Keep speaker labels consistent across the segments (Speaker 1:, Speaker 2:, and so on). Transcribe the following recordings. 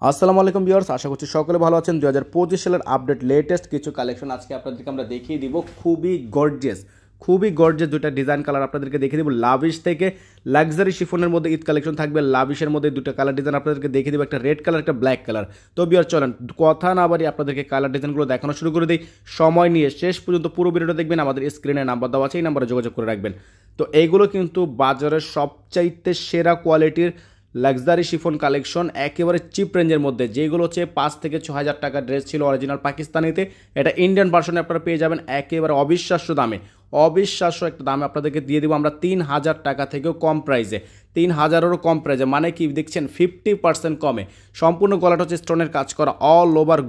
Speaker 1: আসসালামু আলাইকুম ভিউয়ার্স, আশা করছি সকলে ভালো আছেন। 2025 সালের আপডেট লেটেস্ট কিছু কালেকশন আজকে আপনাদেরকে আমরা দেখিয়ে দিব। খুবই গর্জিয়াস দুটো ডিজাইন কালার আপনাদেরকে দেখিয়ে দিব। লাভিশ থেকে লাক্সারি শিফনের মধ্যে ঈদ কালেকশন থাকবে। লাভিশের মধ্যে দুটো কালার ডিজাইন আপনাদেরকে দেখিয়ে দিব, একটা রেড কালার, একটা ব্ল্যাক কালার। তো ভিউয়ার চলেন কথা না বাড়ি আপনাদেরকে কালার ডিজাইনগুলো দেখানো শুরু করে দিই। সময় নিয়ে শেষ পর্যন্ত পুরো ভিডিওটা দেখবেন। আমাদের স্ক্রিনে নাম্বার দেওয়া আছে, এই নাম্বারে যোগাযোগ করে রাখবেন। তো এইগুলো কিন্তু বাজারের সবচাইতে সেরা কোয়ালিটির লাক্সারি শিফন কালেকশন, একেবারে চিপ রেঞ্জের মধ্যে, যেগুলো হচ্ছে 5 থেকে 6,000 টাকার ড্রেস ছিল অরিজিনাল পাকিস্তানিতে, এটা ইন্ডিয়ান ভার্সনে আপনারা পেয়ে যাবেন একেবারে অবিশ্বাস্য দামে। অবিশ্বাস্য একটা দামে আপনাদেরকে দিয়ে দেবো আমরা 3,000 টাকা থেকেও কম প্রাইসে, 3,000-এরও কম প্রাইসে। মানে কি দেখছেন, 50% কমে। সম্পূর্ণ গলাটা হচ্ছে স্টোনের কাজ করা, অল ওভার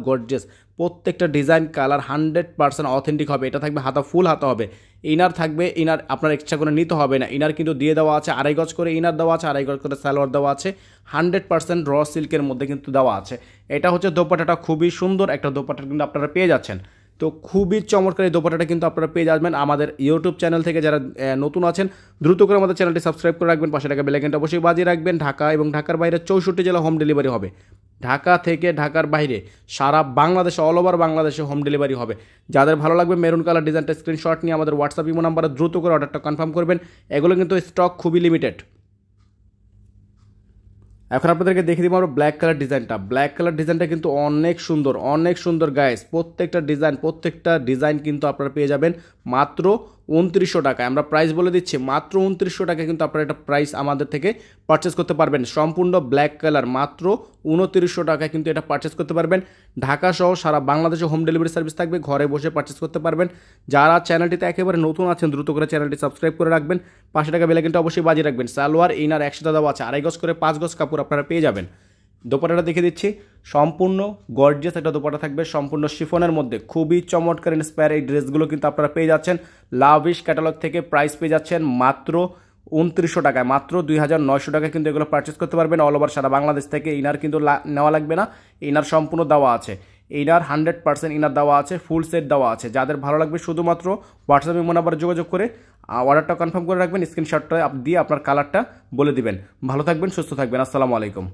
Speaker 1: গর্জেস। প্রত্যেকটা ডিজাইন কালার 100% অথেন্টিক হবে। এটা থাকবে হাতা, ফুল হাতা হবে। ইনার থাকবে, ইনার আপনার এক্সট্রা করে নিতে হবে না। ইনার কিন্তু দিয়ে দেওয়া আছে, 2.5 গজ করে ইনার দেওয়া আছে, 2.5 গজ করে সালোয়ার দেওয়া আছে। 100% র সিল্কের মধ্যে কিন্তু দেওয়া আছে। এটা হচ্ছে দোপাট্টাটা, খুবই সুন্দর একটা দোপাট্টা কিন্তু আপনারা পেয়ে যাচ্ছেন। তো খুবই চমৎকার এই দোপাট্টাটা কিন্তু আপনারা পেয়ে যাবেন আমাদের ইউটিউব চ্যানেল থেকে। যারা নতুন আছেন দ্রুত করে আমাদের চ্যানেলটি সাবস্ক্রাইব করে রাখবেন, পাশে টাকা বেল আইকনটা অবশ্যই বাজিয়ে রাখবেন। ঢাকা এবং ঢাকার বাইরে 64 জেলা হোম ডেলিভারি হবে। ঢাকা থেকে ঢাকার বাইরে সারা বাংলাদেশে, অল ওভার বাংলাদেশে হোম ডেলিভারি হবে। যাদের ভালো লাগবে মেরুন কালার ডিজাইনটা স্ক্রিনশট নিয়ে আমাদের হোয়াটসঅ্যাপ ইমো নাম্বারে দ্রুত করে অর্ডারটা কনফার্ম করবেন। এগুলো কিন্তু স্টক খুবই লিমিটেড। এখন আপনাদেরকে দেখে দিব আমরা ব্ল্যাক কালার ডিজাইনটা কিন্তু অনেক সুন্দর গাইস। প্রত্যেকটা ডিজাইন কিন্তু আপনারা পেয়ে যাবেন মাত্র 2900 টাকায়। আমরা প্রাইস বলে দিচ্ছি, মাত্র 2900 টাকায় কিন্তু আপনারা এটা প্রাইস আমাদের থেকে পারচেস করতে পারবেন। সম্পূর্ণ ব্ল্যাক কালার মাত্র 2900 টাকায় কিন্তু এটা পারচেস করতে পারবেন। ঢাকা সহ সারা বাংলাদেশে হোম ডেলিভারি সার্ভিস থাকবে, ঘরে বসে পারচেস করতে পারবেন। যারা চ্যানেলটিতে একেবারে নতুন আছেন দ্রুত করে চ্যানেলটি সাবস্ক্রাইব করে রাখবেন, পাশে টাকা বেল আইকনটা অবশ্যই বাজিয়ে রাখবেন। সালোয়ার ইনার একসাথে দেওয়া আছে, 2.5 গজ করে 5 গজ কাপড় আপনারা পেয়ে যাবেন। দোপাট্টাটা দেখে দিচ্ছি, সম্পূর্ণ গর্জিয়াস একটা দোপাট্টা থাকবে, সম্পূর্ণ শিফনের মধ্যে। খুবই চমৎকার ইন্সপায়ার এই ড্রেসগুলো কিন্তু আপনারা পেয়ে যাচ্ছেন লাভিশ ক্যাটালগ থেকে। প্রাইস পেয়ে যাচ্ছেন মাত্র 2900 টাকায়, মাত্র 2,900 টাকায় কিন্তু এগুলো পারচেস করতে পারবেন অল ওভার সারা বাংলাদেশ থেকে। ইনার কিন্তু নেওয়া লাগবে না, ইনার সম্পূর্ণ দেওয়া আছে। ইনার 100% ইনার দেওয়া আছে, ফুল সেট দেওয়া আছে। যাদের ভালো লাগবে শুধুমাত্র হোয়াটসঅ্যাপ ইমো নাম্বারে যোগাযোগ করে অর্ডারটা কনফার্ম করে রাখবেন। স্ক্রিনশটটা দিয়ে আপনার কালারটা বলে দিবেন। ভালো থাকবেন, সুস্থ থাকবেন। আসসালামু আলাইকুম।